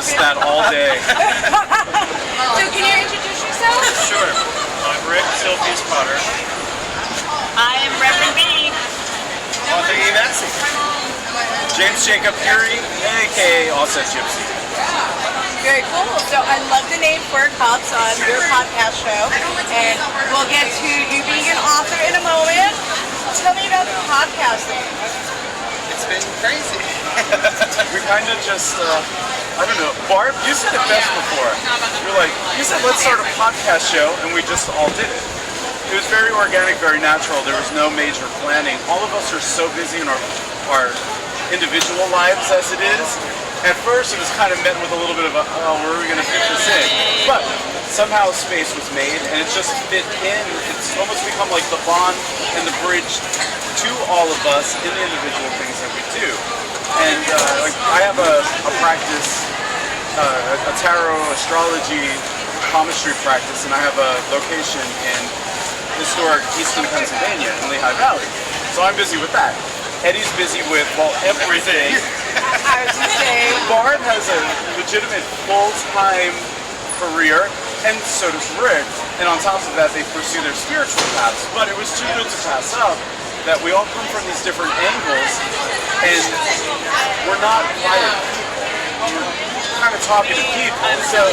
practice that all day. So can you introduce yourself? Sure. I'm Rick, Silfies-Potter. I am Reverend B. Author Massey. James Jacob Pierri, aka Auset Gypsy. Very cool. So I love the name for Cups on your podcast show, and we'll get to you being an author in a moment. Tell me about the podcasting. It's been crazy. We kind of just, I don't know, Barb, you said it best before. You're like, you said let's start a podcast show, and we just all did it. It was very organic, very natural. There was no major planning. All of us are so busy in our individual lives as it is. At first, it was kind of met with a little bit of a, oh, where are we going to fit this in? But somehow space was made, and it just fit in. It's almost become like the bond and the bridge to all of us in the individual things that we do. And like I have a practice, a tarot, astrology, palmistry practice, and I have a location in historic Eastern Pennsylvania in Lehigh Valley. So I'm busy with that. Eddie's busy with, well, everything. Barb has a legitimate full-time career, and so does Rick. And on top of that, they pursue their spiritual paths. But it was too good to pass up that we all come from these different angles, and we're not quiet people. We're kind of talkative people. So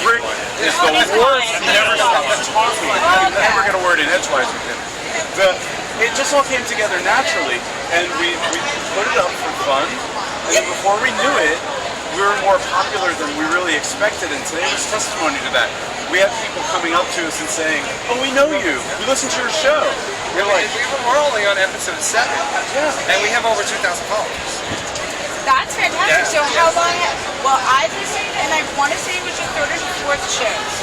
Rick is the worst. He never stops talking. You never get a word in edgewise with him. It just all came together naturally, and we put it up for fun, and then before we knew it, we were more popular than we really expected, and today was testimony to that. We had people coming up to us and saying, oh, we know you, we listen to your show. We're like, we're only on episode 7, and we have over 2,000 followers. That's fantastic. So how long, well, I listened, and I want to say it was your third or fourth shows.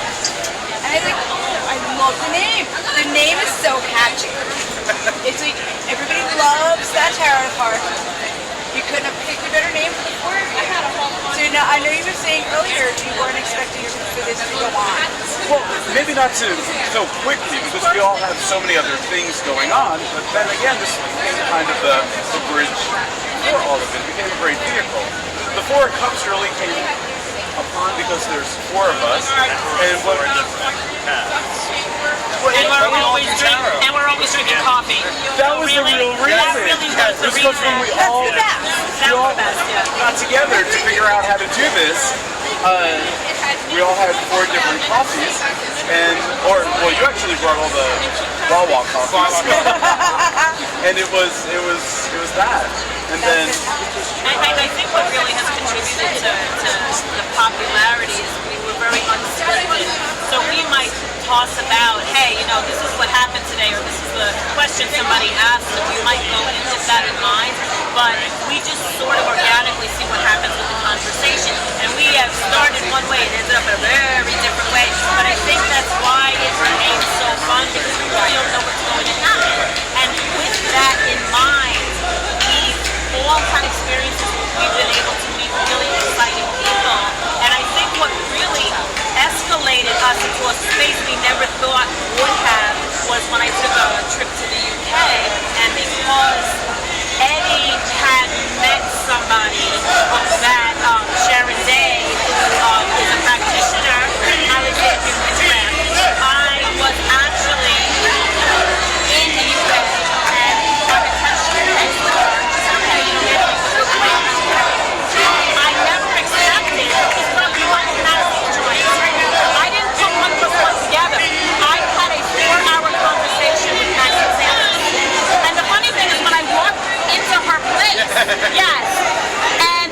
And I was like, oh, I love the name. The name is so catchy. It's like, everybody loves that tarot card. You couldn't have picked a better name for the fourth. So now, I know you were saying earlier you weren't expecting for this to go on. well, maybe not so quickly, because we all have so many other things going on, but then again, this became kind of the bridge for all of it. It became a great vehicle. The Four of Cups really came upon because there's 4 of us, and what and we're always drinking coffee. That was the real reason. That really was the reason. When we all got together to figure out how to do this. We all had 4 different coffees, and well, you actually brought all the Wawa coffees, and it was that, and then. I think what really has contributed to the popularity is we were very unscripted. So we might toss about, hey, you know, this is what happened today, or this is the question somebody asked, and we might go in with that in mind, but we just sort of organically see what happens with the conversation. And we have started one way and ended up in a very different way, but I think that's why it remains so fun, because we really don't know what's going to happen. And with that in mind, we've all had experiences where we've been able to meet really exciting people, and I think what really escalated us into a space we never thought would have was when I took a trip to the UK, and because Eddie had met somebody that Sharon Day, who is a practitioner, Alexander Witchsfest, I was actually in the UK, and I attached next to her. I never expected I didn't put one plus one together. I had a 4-hour conversation with Massey. And the funny thing is when I walked into her place, yes, and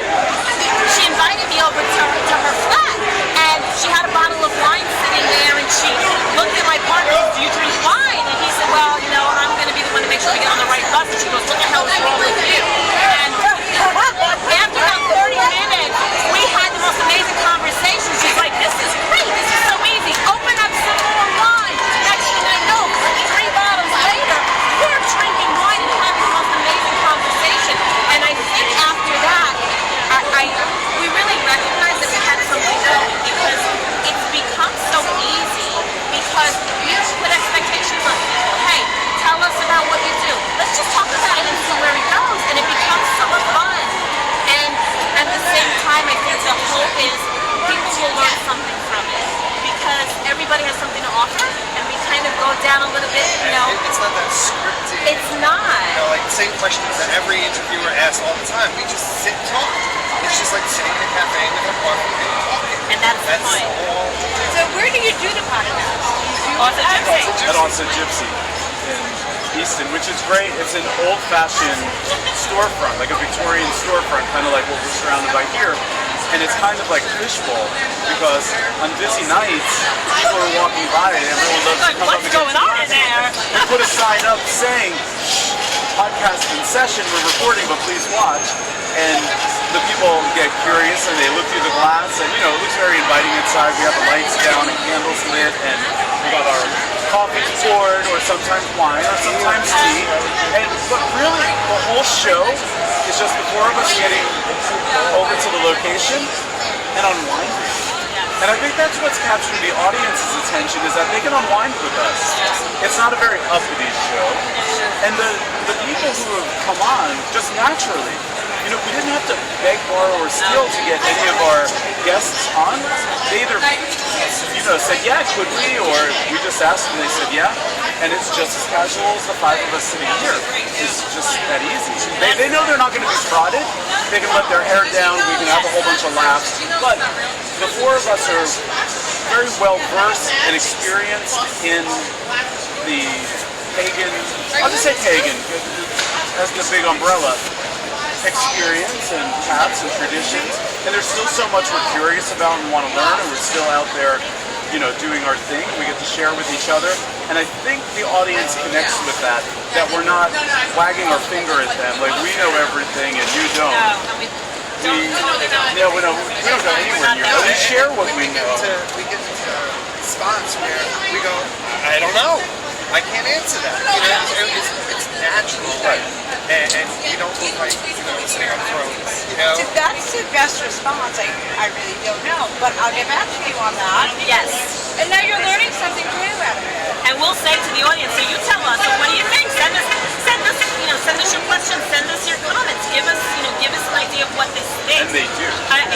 down a little bit, you know. It's not that scripted. It's not. You know, like the same questions that every interviewer asks all the time. We just sit and talk. It's just like sitting in a cafe with a coffee and talking. And that's the point. all. So where do you do the podcast? Auset Gypsy. At Auset Gypsy in Easton, which is great. It's an old-fashioned storefront, like a Victorian storefront, kind of like what we're surrounded by here. And it's kind of like fishbowl, because on busy nights, people are walking by and everyone loves to Like, come up what's and get going on in there? They put a sign up saying, podcast in session, we're recording, but please watch. And the people get curious and they look through the glass and, you know, it looks very inviting inside. We have the lights down and candles lit and we got our coffee poured or sometimes wine or sometimes tea. But really, the whole show is just the four of us getting over to the location and unwinding. And I think that's what's captured the audience's attention, is that they can unwind with us. It's not a very uppity show. And the people who have come on, just naturally, you know, we didn't have to beg, borrow, or steal to get any of our guests on. They either, you know, said, yeah, could we? Or we just asked and they said, yeah. And it's just as casual as the five of us sitting here. It's just that easy. They know they're not going to be prodded. They can let their hair down. We can have a whole bunch of laughs. But the four of us are very well versed and experienced in the pagan, I'll just say pagan, as the big umbrella, experience and paths and traditions, and there's still so much we're curious about and want to learn, and we're still out there, you know, doing our thing. We get to share with each other, and I think the audience connects with that we're not wagging our finger at them like we know everything and you don't. We don't go anywhere near that. We share what we know. We get to spots where we go, I don't know. I can't answer that. You know, it's natural. Right. And you don't look like, you know, sitting on thrones. You know? If that's the best response, I really don't know. But I'll get back to you on that. Yes. And now you're learning something new out of it. And we'll say to the audience, so you tell us, so what do you think? Send us, you know, send us your questions, send us your comments, give us an idea of what this thinks. And they do.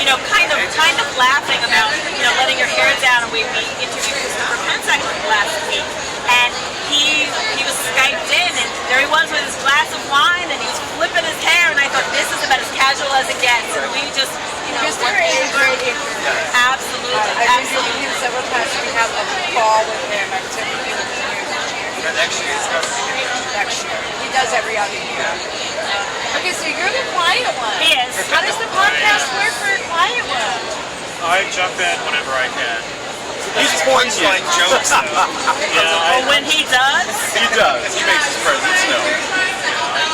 You know, kind of laughing about, you know, letting your hair down. And we interviewed Christopher Pensack last week, and he was Skyped in, and there he was with his glass of wine, and he was flipping his hair, and I thought this is about as casual as it gets. And we just, you know, Christopher is a great interview. Absolutely, I've been absolutely. him several times. We have a call with him. I've taken him this year. And next year it's going to be Next year. He does every other year. Okay, so you're the quiet one. He is. How does the podcast work for a quiet one? I jump in whenever I can. He's punchline jokes. Well, when he does, He does. He makes his presence known.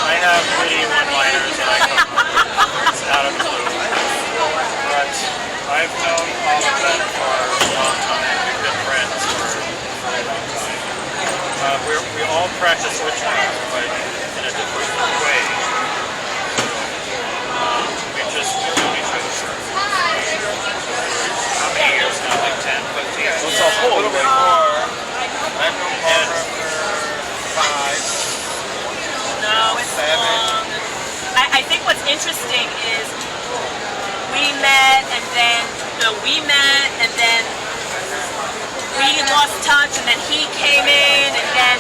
I have witty one-liners that I come out of the blue. But I've known all of them for a long time. We've been friends for a long time. We all practice witchcraft, but in a different way. We've just known each other for how many years now? Like 10, 15 years. It's a whole little bit more. I've known Barbara for 5. no, it's long. I think what's interesting is we met, and then we lost touch, and then he came in, and then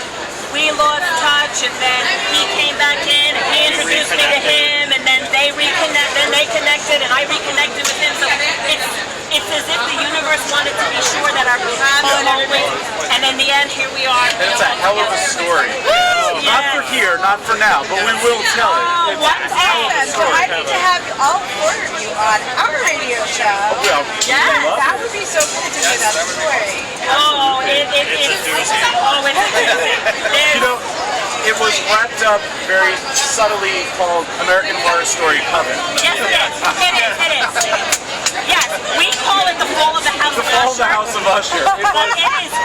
we lost touch, and then he came back in, and he introduced me to him, and then they connected, and I reconnected with him. So it's as if the universe wanted to be sure that our paths always, and in the end, here we are. And it's a hell of a story. Not for here, not for now, but we will tell it. It's a hell of a So story. I need to have all four of you on our radio show. Well, Yeah, love That it. would be so cool to hear that story. Oh, it's a doozy. You know, it was wrapped up very subtly called American Horror Story Coven. Yes, it is. Yes, we call it the Fall of the House The of Fall of the Usher. House of Usher.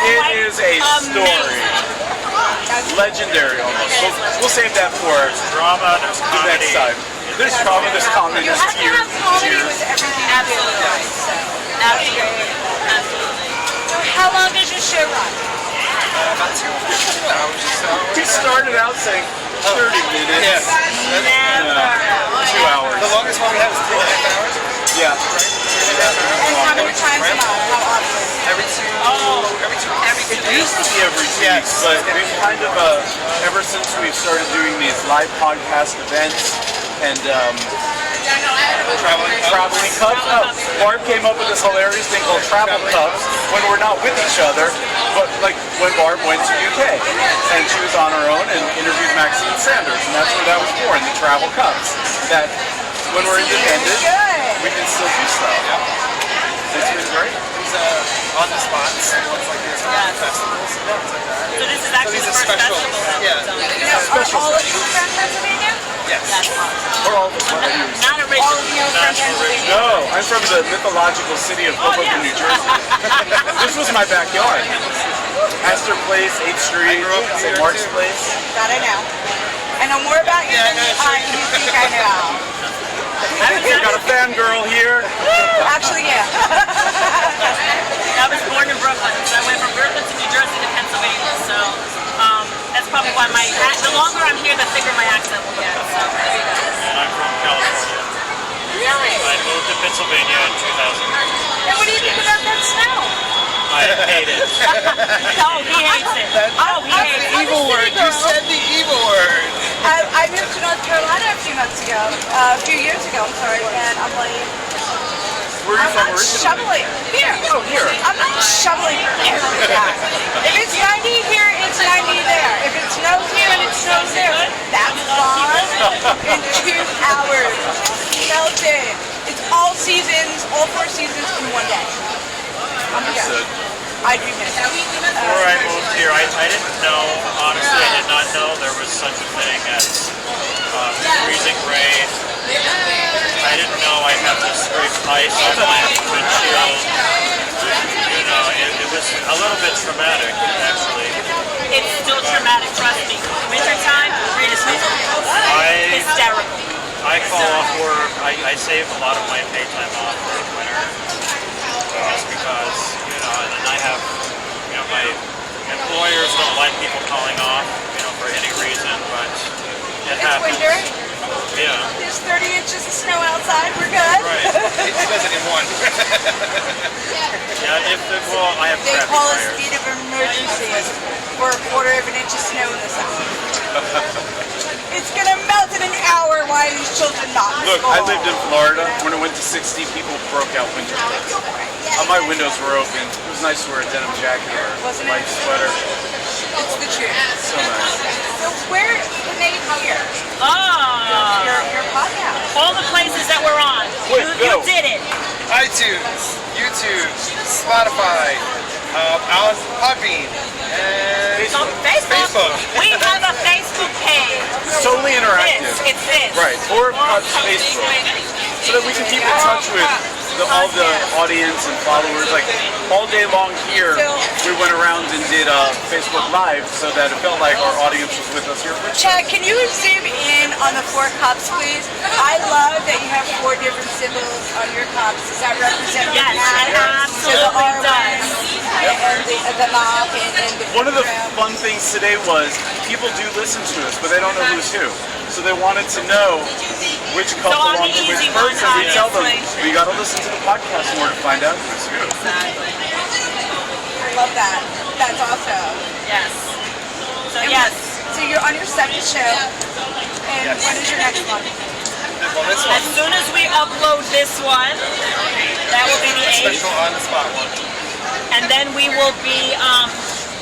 It is a story. Legendary almost. We'll save that for Drama, there's the comedy. next time. There's drama, there's comedy, You there's have to tears. have comedy Cheers. with everything you do. Absolutely. So, Absolutely. Absolutely. so how long does your show run? About 2 hours or so. We started out saying 30 minutes. Yes. Never. 2 hours. The longest one we had was 3.5 hours. Yeah. And how many times a month? How often? Every two weeks. It used to be every 2 weeks, but we've kind of, ever since we've started doing these live podcast events and traveling cups. Barb came up with this hilarious thing called travel cups when we're not with each other, but like when Barb went to UK and she was on her own and interviewed Massey and Sanders, and that's where that was born, the travel cups. That when we're independent, we can still do stuff. It's been great. These on the spots and ones like this festivals and things like that. So this is actually the first special. festival that Yeah. we've done. Are all of you from Pennsylvania? Yes. We're all the players. Not All of original. you from Pennsylvania? No, I'm from the mythological city of Pocono, New Jersey. This was my backyard. Astor Place, 8th Street, St. Mark's Place. That I know. I know more about you than you think I know. We got a fangirl here. Actually, yeah. I was born in Brooklyn, so I went from Brooklyn to New Jersey to Pennsylvania. So that's probably why the longer I'm here, the thicker my accent will get. So there you go. And I'm from California. Really? I moved to Pennsylvania in 2000. And what do you think about that snow? I hate it. Oh, he hates it. Oh, he hates it. Evil word. You said the evil word. I moved to North Carolina a few months ago, a few years ago, I'm sorry, and I'm like, Where are you I'm from not originally? shoveling here. Oh, here. I'm not shoveling here. If it's 90 here, it's 90 there. If it snows here and it snows there, that's gone in 2 hours. Melted. It's all seasons, all 4 seasons in one day. I'm Understood. I'd be missed. Before I moved here, I didn't know, honestly, I did not know there was such a thing as freezing rain. I didn't know I'd have to scrape ice off my windshield. You know, it was a little bit traumatic, actually. It's still traumatic, trust me. Wintertime, greatest season. Hysterical. I call off work. I save a lot of my pay time off for the winter. Just because, you know, and then I have, you know, my employers don't like people calling off, you know, for any reason, but it It's happens. winter. Yeah. There's 30 inches of snow outside. We're good. Right. He does it in one. Yeah, well, I have They crappy call a tires. state of emergency for a quarter of an inch of snow in the summer. It's gonna melt in an hour. Why are these children not in Look, school? I lived in Florida. When it went to 60, people broke out winter coats. My windows were open. It was nice to wear a denim jacket or a Wasn't it? light sweater. It's the truth. So nice. So where can they hear Oh, your podcast? all the places that we're on. Wait, You go. did it. iTunes, YouTube, Spotify, Podbean, and So Facebook. Facebook. We have a Facebook page. It's totally interactive. It's this. Right. Or Facebook. So that we can keep in touch with all the audience and followers. Like all day long here, we went around and did Facebook Live so that it felt like our audience was with us here. Chad, can you zoom in on the 4 cups, please? I love that you have 4 different symbols on your cups. Does that represent the Yes, it pattern? So the absolutely R1 and the knock and the One of the program. fun things today was people do listen to us, but they don't know who's who. So they wanted to know which couple So I'm belongs the to which easy one, person. We tell them, obviously. we got to listen to the podcast more to find out who's who. I love that. That's awesome. Yes. So And yes, So you're on your 2nd show, and when is your next one? well, this as one's soon as we upload this one, that will be the 8th. special on the spot one. And then we will be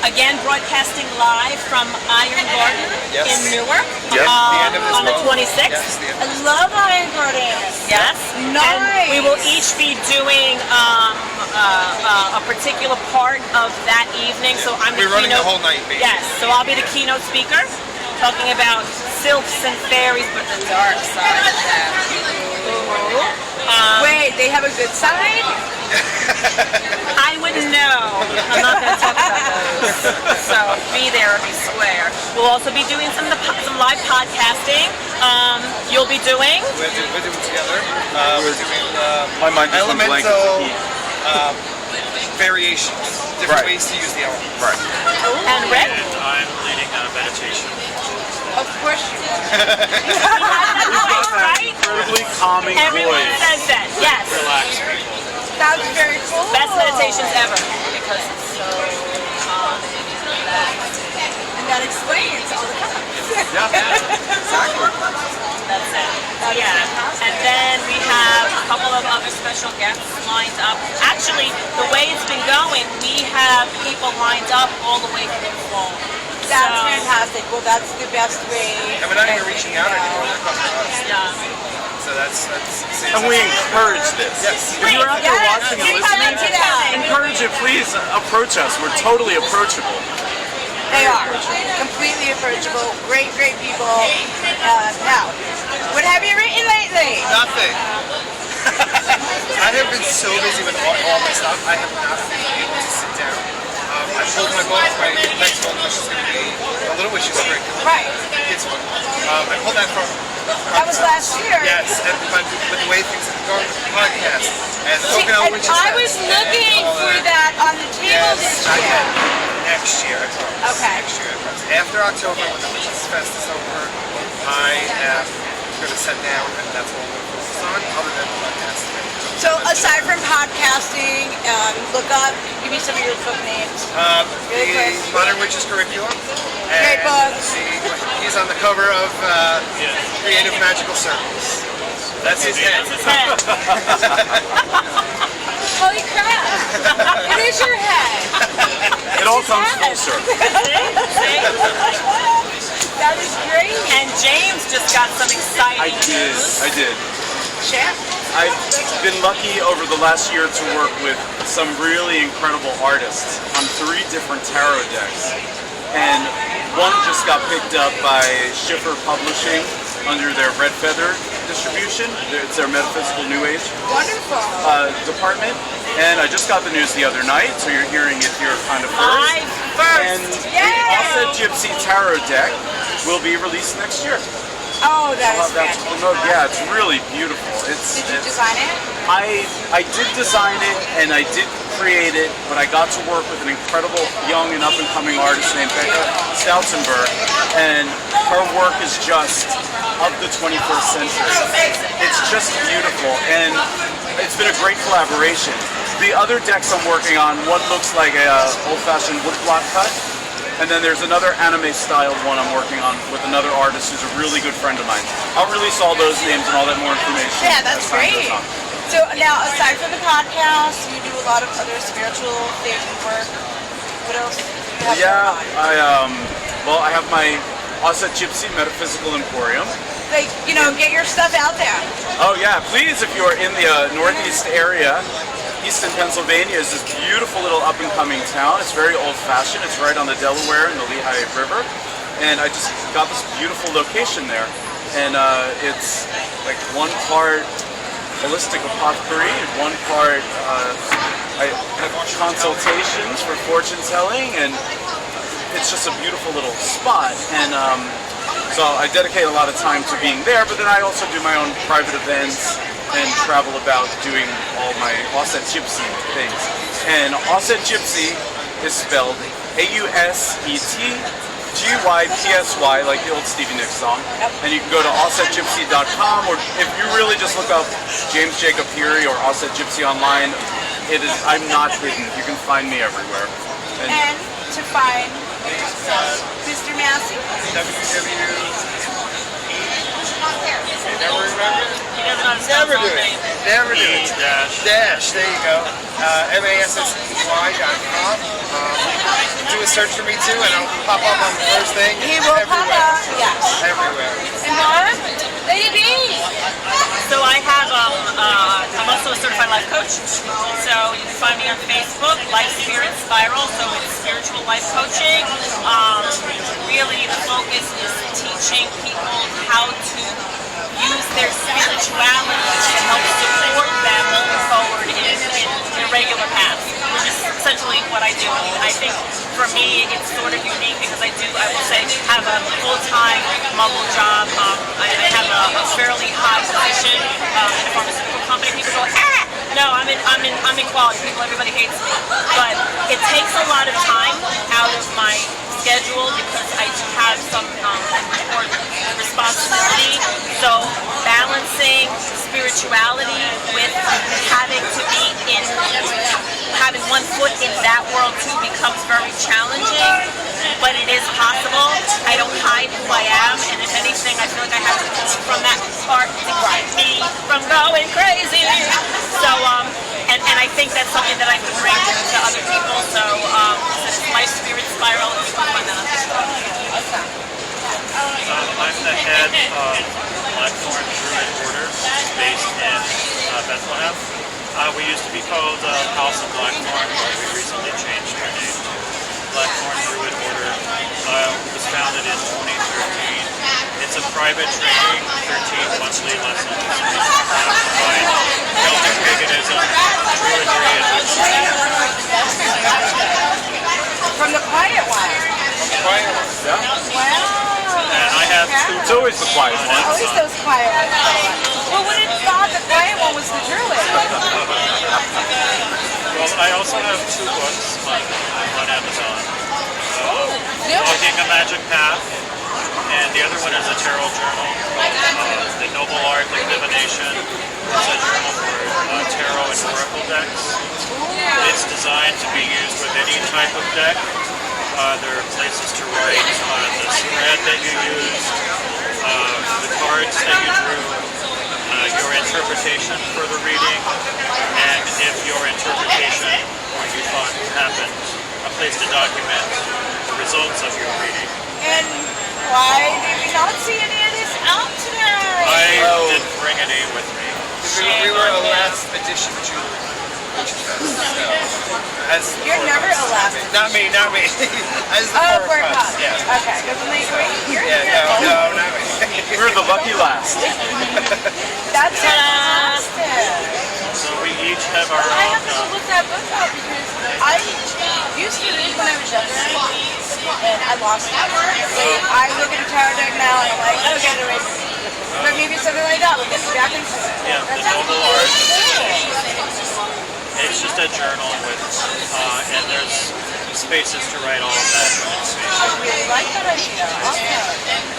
again broadcasting live from Iron Garden Yes. in Newark Yep. The end of this on the month. 26th. Yes, the end I of this love Iron Garden. Yes. Nice. And we will each be doing a particular part of that evening. So I'm the We're running the keynote. whole night, basically. Yes. So I'll be the keynote speaker, talking about sylphs and fairies, but the dark side of them. Wait, they have a good side? I wouldn't know. I'm not going to talk about those. So be there or be square. We'll also be doing some live podcasting. You'll be doing. We're doing together. We're doing My mind just went blank. elemental variations, different Right. ways to use the element. Right. And Rick. And I'm leading a meditation. Of course you are. Right? Incredibly calming Everyone voice. says that. Yes. Relax people. That's very cool. Best meditations ever because it's so calm. And that explains all the time. That's it. Oh yeah. And then we have a couple of other special guests lined up. Actually, the way it's been going, we have people lined up all the way through the fall. That's fantastic. Well, that's the best way. And we're not even reaching out anymore. They're coming to us. Yeah. So that's And we encourage this. Yes. If you're out there watching and Keep coming listening, to that. encourage it. Please approach us. We're totally approachable. They are completely approachable. Great, great people. Now, what have you written lately? Nothing. I have been so busy with all my stuff. I have not been able to sit down. I pulled my book, my next one, which is going to be a little Witch's curriculum. Right. Kids one. I pulled that from. That was last year. Yes, and but the way things have gone with the podcast and the See, Pocono and Witch's I Fest was and looking all for that. that on the table Yes, this not year. yet. Next year, I promise. Okay. Next year, I promise. After October, when the Witch's Fest is over, I am going to sit down and that's what I'm going to focus on, other than the podcast. So aside from podcasting, look up, give me some of your book names. Really quick. The Modern Witches Curriculum. Great And book. he's on the cover of Creative Magical Circles. That's his head. That's his head. Holy crap! It is your head. It all comes full circle. See? That is great. And James just got some exciting news. I did. Share. I've been lucky over the last year to work with some really incredible artists on 3 different tarot decks. And one just got picked up by Schiffer Publishing under their Red Feather distribution. It's their Metaphysical New Age Wonderful. department. And I just got the news the other night, so you're hearing it here kind of first. And the Auset Gypsy Tarot deck will be released next year. Oh, that is That's fantastic. yeah, it's really beautiful. Did you design it? I did design it and I did create it, but I got to work with an incredible young and up and coming artist named Becca Stoutenberg, and her work is just of the 21st century. It's just beautiful, and it's been a great collaboration. The other decks I'm working on, one looks like a old-fashioned woodblock cut. And then there's another anime-styled one I'm working on with another artist who's a really good friend of mine. I'll release all those names and all that more information. Yeah, that's as time goes great. on. So now, aside from the podcast, you do a lot of other spiritual things, work. What else do you have going on? Well, I have my Auset Gypsy Metaphysical Emporium. Like, get your stuff out there. Oh yeah, please, if you're in the Northeast area, Easton, Pennsylvania is this beautiful little up-and-coming town. It's very old-fashioned. It's right on the Delaware and the Lehigh River. And I just got this beautiful location there. And it's like 1 part holistic apothecary, 1 part I have consultations for fortune telling, and it's just a beautiful little spot. And so I dedicate a lot of time to being there, but then I also do my own private events and travel about doing all my Auset Gypsy things. And Auset Gypsy is spelled AUSETGYPSY, like the old Stevie Nicks song. Yep. And you can go to ausetgypsy.com, or if you really just look up James Jacob Pierri or Auset Gypsy online, I'm not hidden. You can find me everywhere. And to find Mr. Massey. Never remember? He doesn't understand Never do his own it. name. Never do it. Dash. There you go. MASSEY.com. Do a search for me too, and I'll pop up on the first thing. He will pop everywhere. up. Yes. Everywhere. And Barb? Lady B. So I have, I'm also a certified life coach. So you can find me on Facebook, Life Spirit Spiral. So it's spiritual life coaching. Really the focus is teaching people how to use their spirituality to help support them moving forward in a regular path, which is essentially what I do. I think for me it's sort of unique because I will say, have a full-time mobile job. I have a fairly high position in a pharmaceutical company. People go, No, I'm in quality. Everybody hates me. But it takes a lot of time out of my schedule because I do have some important responsibility. So balancing spirituality with having to be in, having one foot in that world too becomes very challenging. But it is possible. I don't hide who I am, and if anything, I feel like I have to pull from that part to keep me from going crazy. So, and I think that's something that I can bring to other people. So, it's my spirit spiral, and people find that understanding. I'm the head of Blackthorn Druid Order, based in Bethlehem. We used to be called House of Blackthorn, but we recently changed our name to Blackthorn Druid Order. Was founded in 2013. It's a private training, 13 monthly lessons. Provide Celtic paganism, Druidry, and From the quiet one. Yeah. Wow. And I have two. It's always the quiet one. Always those quiet ones. Well, would have thought the quiet one was the druid? Well, I also have 2 books on Amazon. Yep. Walking a Magic Path, and the other one is a tarot journal called The Noble Art of Divination. It's a journal for tarot and oracle decks. It's designed to be used with any type of deck. There are places to write the spread that you used, the cards that you drew, your interpretation for the reading, and if your interpretation or you thought happened, a place to document the results of your reading. And why did we not see any of this out today? I didn't bring any with me. We were the last edition of Witchsfest. You're never a last. Not me. As the Four Cups. cups. Yeah. Okay, because when they were here. Yeah, no, not me. We're the lucky last. That's fantastic. So we each have our I own. have to look that book up because I used to read when I was younger and I lost it. Like, I look at a tarot deck now and I'm like, okay, the race. But maybe something like that will get me back into it. Yeah, That the sounds Noble really Art. cool. It's just a journal with, and there's spaces to write all of that information. I really like that idea. Awesome.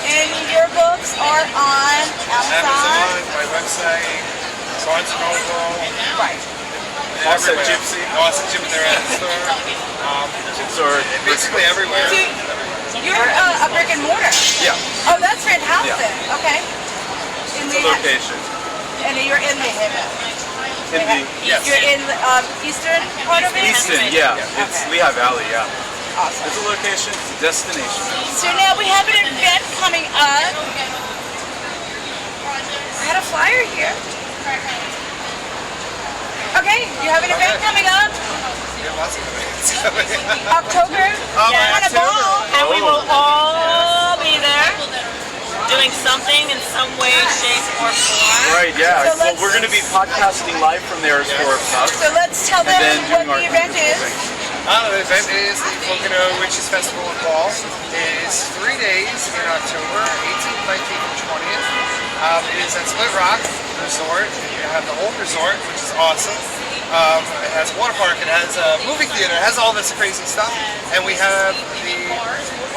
And your books are on Amazon. Amazon, my website, Barnes & Noble, Right. Auset, Gypsy. Auset, Gypsy, they're at the store. Or Basically everywhere. So you're a brick and mortar. yeah, Oh, that's fantastic. Yeah. Okay. it's a location. And you're in the Haven. In the You're in the eastern part of it? Easton, yeah. It's Okay. Lehigh Valley, yeah. Awesome. It's a location, it's a destination. So now we have an event coming up. I had a flyer here. Okay, you have an event coming up. We have lots of events coming. October. Yeah. On a ball. And we will all be there doing something in some way, shape, or form. Right, yeah. So Well, let's- we're going to be podcasting live from there as 4 o'clock. So let's tell them And then what doing our the event is. The event is the Pocono Witches Festival and Ball. It is 3 days in October, 18th, 19th, and 20th. It is at Split Rock Resort. You have the old resort, which is awesome. It has a water park, it has a movie theater, it has all this crazy stuff. And we have the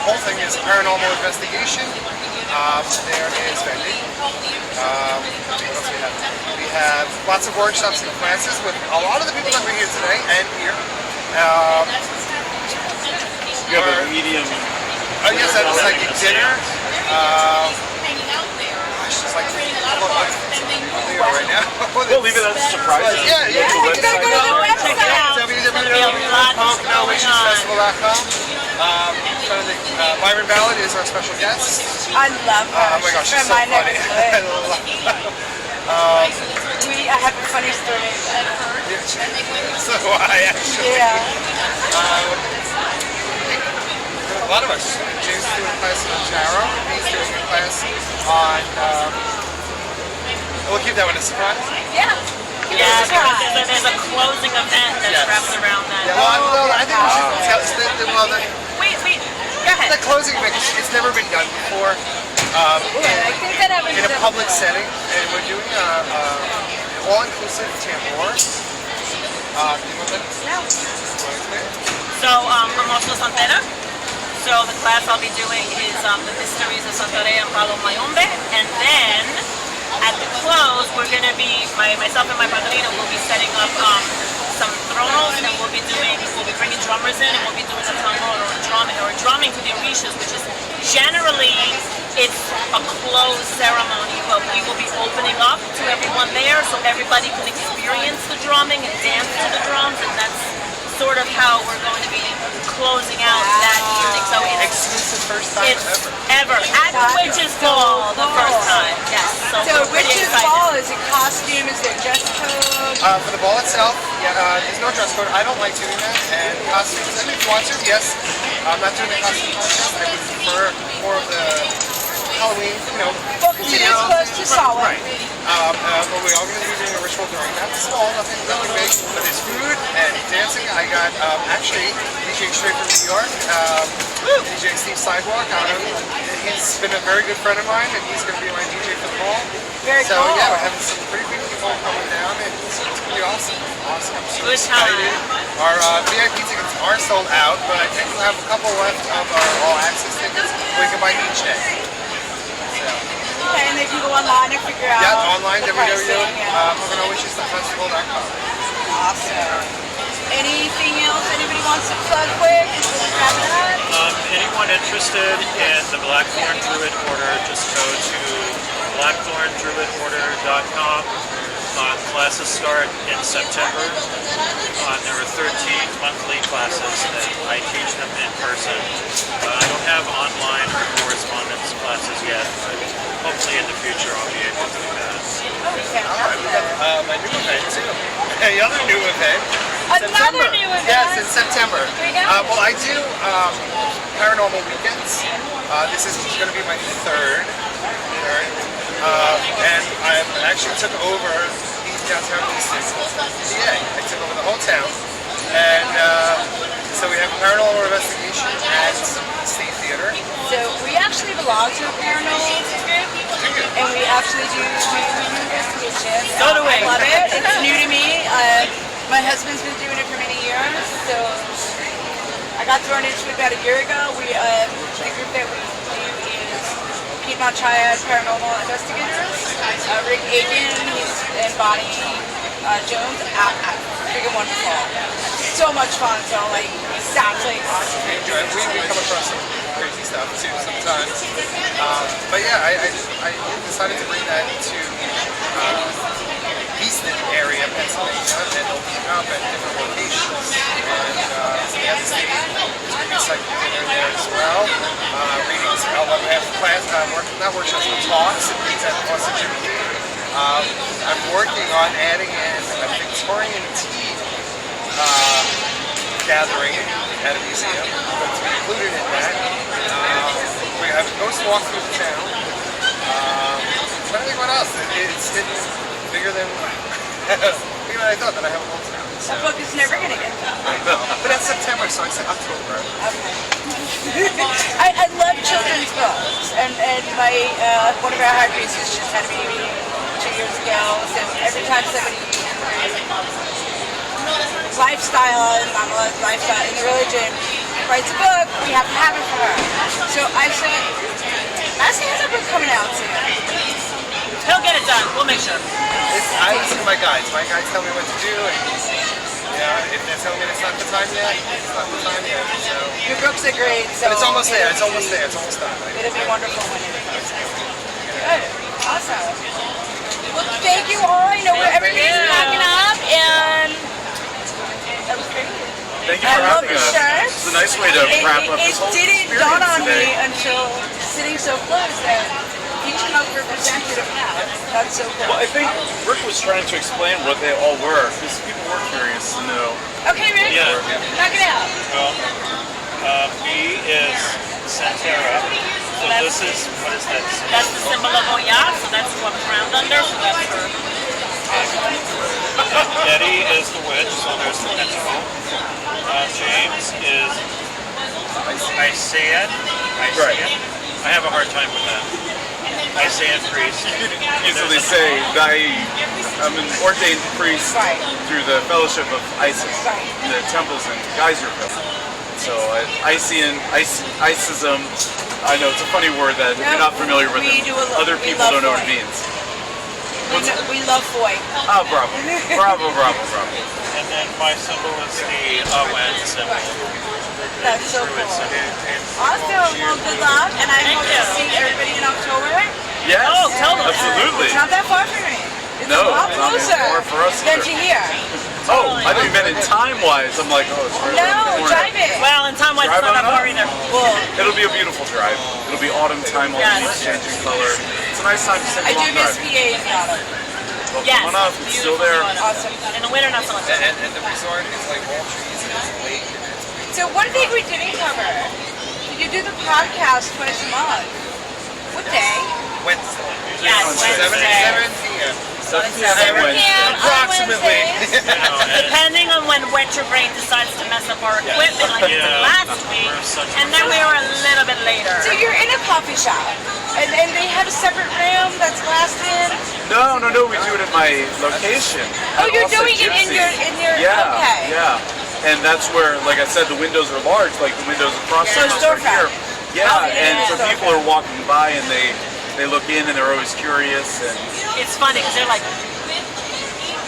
whole thing is paranormal investigation. There is vending. What else we have? We have lots of workshops and classes with a lot of the people that were here today and here. You have a medium. Yes, that's like a dinner. It's like right now. We'll leave it as a surprise. Yeah, You gotta go to the website. www.pocono.witchesfestival.com. Myron Ballard is our special guest. I love her. Oh my gosh, she's From so my funny. next I door. love her. I have a funny story. So I actually. Yeah. A lot of us. James is doing a class on tarot. He's doing a class on. We'll keep that one a surprise. Yeah. Yeah, there's a closing event that's Yes. wrapped around that. Yeah, well, I think we should tell Wait, go ahead. the closing event. It's never been done before. I think that happens In a public setting, and we're doing all-inclusive tambour No. So I'm also Santera. So the class I'll be doing is the Mysteries of Santeria and Palo Mayombe. And then at the close, we're going to be, myself and my padrino will be setting up some thronos, and we'll be bringing drummers in, and we'll be doing a tambor or drumming to the orishas, which is generally, it's a closed ceremony, but we will be opening up to everyone there so everybody can experience the drumming and dance to the drums, and that's sort of how we're going to be closing out that evening. So it's exclusive first time ever at the Witches Ball, the first time. Yes. So we're pretty Witches excited. Ball, is it costume? Is there dress code? For the ball itself, there's no dress code. I don't like doing that. And costumes, I mean, if you want to, yes. I'm not doing the costume contest. I would prefer more of the Halloween, Well, because it is close to Solid. Right. But we're all going to be doing a ritual during that. Small, nothing big, but it's food and dancing. I got actually DJ straight from New York, DJ Steve Sidewalk. He's been a very good friend of mine, and he's going to be my DJ for the ball. Very so cool. yeah, we're having some pretty big people coming down, and it's going to be awesome. Awesome. I'm so Good time. excited. Our VIP tickets are sold out, but I think we'll have a couple left of our all access tickets. We can buy each day. Okay, and they can go online and figure out online, the pricing. www.pocono.com. Awesome. Anything else anybody wants to plug quick? Wrap it up? Anyone interested in the Blackthorn Druid Order, just go to blackthorndruidorder.com. Classes start in September. There are 13 monthly classes that I teach them in person. I don't have online or correspondence classes yet, but hopefully in the future I'll be able to do that. My new event too. Another new event. Another new event? Yes, in September. Here we go. Well, I do paranormal weekends. This is going to be my third. And I actually took over downtown Easton, PA. I took over the whole town. And so we have paranormal investigation at the State Theater. So we actually belong to a paranormal group, and we actually do investigation. So do we. I love it. It's new to me. My husband's been doing it for many years, so I got thrown into it about a year ago. The group that we do is Piedmont Triad Paranormal Investigators. Rick Aiken, and Bonnie Jones, freaking wonderful. So much fun, so sounds like awesome. We enjoy it. We come across some crazy stuff too sometimes. But yeah, I decided to bring that to Easton area, Pennsylvania, and open up at different locations. And so we have the state, there's going to be psychic dinner there as well. Readings, we have class, not workshops, but talks and things at Auset. I'm working on adding in a Victorian tea gathering at a museum. That's included in that. We have a ghost walk through the town. I'm trying to think what else. It's bigger than I thought that I have a whole town. That book is never going to get done. But that's September, so I said October. Okay. I love children's books, and my one of our high priests just had a baby 2 years ago, so every time somebody lifestyle and Mama's lifestyle in the religion writes a book, we have to have it for her. So I said, Massey has a book coming out soon. He'll get it done. We'll make sure. I listen to my guides. My guides tell me what to do, and if they're telling me it's not the time yet, it's not the time yet. So. Your books are great. So but it's almost there. It's almost there. It's almost done. It'll be wonderful when it comes out. Good. Awesome. Well, thank you all. I know everybody's packing up, and that was great. Thank you for having us. Shirts. It's a nice way to wrap up this whole It didn't experience dawn on today. me until sitting so close that each of us represented a path. That's so cool. Well, I think Rick was trying to explain what they all were, because people were curious to know. Okay, Rick, Yeah. knock it out. Well, B is Santera. So this is, what is that? That's the symbol of Oya, so that's what I'm crowned under. So that's for Eddie is the witch, so there's the pentacle. James is Auset. Right. I have a hard time with that. Auset priest. You could easily say thy I'm an ordained priest Right. through the Fellowship of Isis, Right. the temples in Geyserville. So Isism, I know it's a funny word that if you're not familiar with We it, do a- other we people love don't know what Foy. it means. We love Foy. Oh, bravo. Bravo. And then my symbol is the Auset symbol. That's so Druid cool. symbol. Awesome. Well, good luck, and I Thank hope you. to see everybody in October. Yes, Oh, totally. absolutely. It's not that far from me. It's No, a lot it's not closer far for us than either. to here. Oh, I thought you meant in time-wise. I'm like, oh, it's right around the No, corner. drive it. Well, in time, it's Drive not on that far up. either. Well, It'll be a beautiful drive. It'll be autumn time, all the Yes. leaves changing color. It's a nice time to take I a do long miss drive. PA in the autumn. Well, Yes, come on up. It's still there. Awesome. In the winter, not so much. And the resort is like all trees and it's lake and it's So one thing we didn't cover, you do the podcast twice a month. What day? Wednesday. Yes, Wednesday. 7 Wednesday. p.m. 7 p.m. 7 Wednesday. p.m. on Approximately. Wednesdays. You know, and Depending on when Retrograde decides to mess up our equipment, like it did Yeah. last week, We're such and then we were a little bit later. So you're in a coffee shop, and they have a separate room that's glassed in. No, we do it at my location. Oh, at you're Auset doing it in Gypsy. your. Yeah, Okay. yeah. And that's where, like I said, the windows are large, like the windows across So the house right storefront. here. Yeah, Oh, yeah, and yeah, so storefront. people are walking by and they look in and they're always curious. And It's funny because they're like,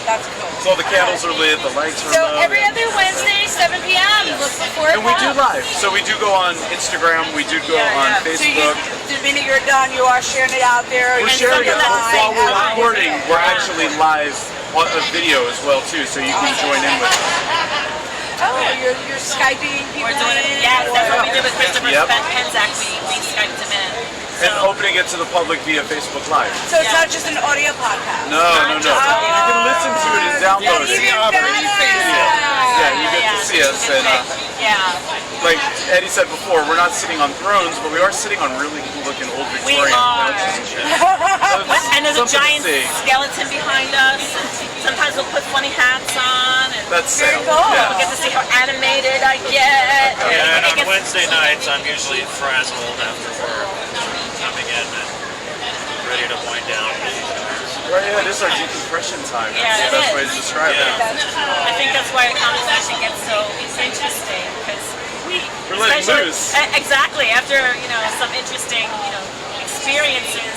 That's cool. so all the candles are lit, the lights are So low. every other Wednesday, 7 p.m. Look for And we do live. So we do go on Instagram, we do go Yeah, on yeah. So you, Facebook. the minute you're done, you are sharing it out there. We're You're sharing it live while we're out recording. there. We're actually live on a video as well too, so you can join in with us. Oh, you're Skyping people. we're doing it. in, Yes, that's what we or- did with Christopher Yep. Penzak. We Skyped him in. And opening it to the public via Facebook Live. So it's not just an audio podcast. No. You can listen to it and download Even it. better. Yeah, you get to see us. And Yeah. like Eddie said before, we're not sitting on thrones, but we are sitting on really cool looking old We Victorian are. couches and shit. So it's And there's a something giant to see. skeleton behind us. Sometimes we'll put funny hats on. And That's Very sad. cool. we Yeah. get to see how animated I get. Yeah, and It on gets- Wednesday nights, I'm usually frazzled after work, coming in and ready to wind down. Right, yeah, it is our decompression time. Yeah, That's it the best is. way to describe it. I think that's why a conversation gets so interesting because We're letting especially- loose. Exactly. After some interesting experiences,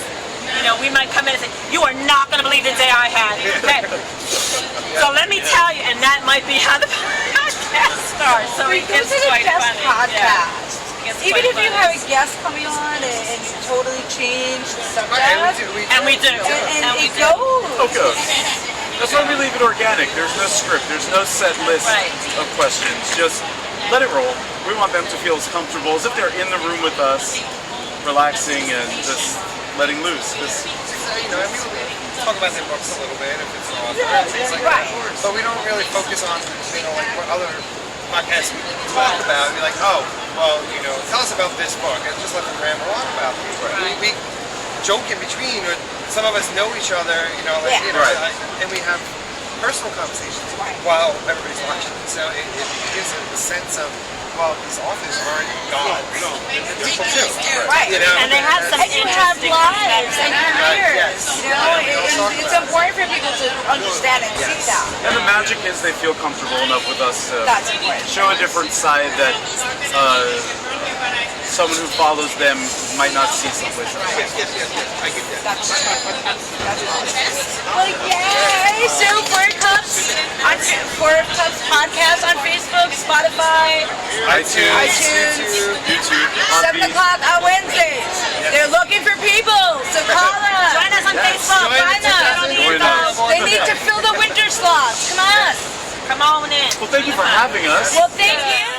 we might come in and say, "You are not going to believe the day I had." Okay. So let me tell you, and that might be how the podcast starts. So it Those gets are the quite best funny. podcasts. Yeah. It gets Even quite if you funny. have a guest coming on and you totally change the subject, And we do. and we it do. goes. Oh, good. That's why we leave it organic. There's no script. There's no set list Right. of questions. Just let it roll. We want them to feel as comfortable as if they're in the room with us, relaxing and just letting loose. Just, And we talk about their books a little bit if it's an author and things like Right. that. But we don't really focus on, like what other podcasts we talk about. We're like, oh, well, tell us about this book and just let them ramble on about it. We joke in between, or some of us know each other, Right. and we have personal conversations while everybody's watching. So it gives a sense of, well, these authors aren't gods. They're people too. Right. And they have some And you have interesting lives and careers. Yes. It's important for people to understand and see that. and the magic is they feel comfortable enough with us to That's important. show a different side that someone who follows them might not see someplace else. I get that. That's awesome. Well, yay! So Four Cups podcast on Facebook, Spotify, iTunes, YouTube, 7 o'clock on Wednesdays. They're looking for people, so call us. Join us on Yes. Facebook. Join Find us. us. Join us. They need to fill the winter slots. Come on. Come on in. Well, thank you for having us. Well, thank you.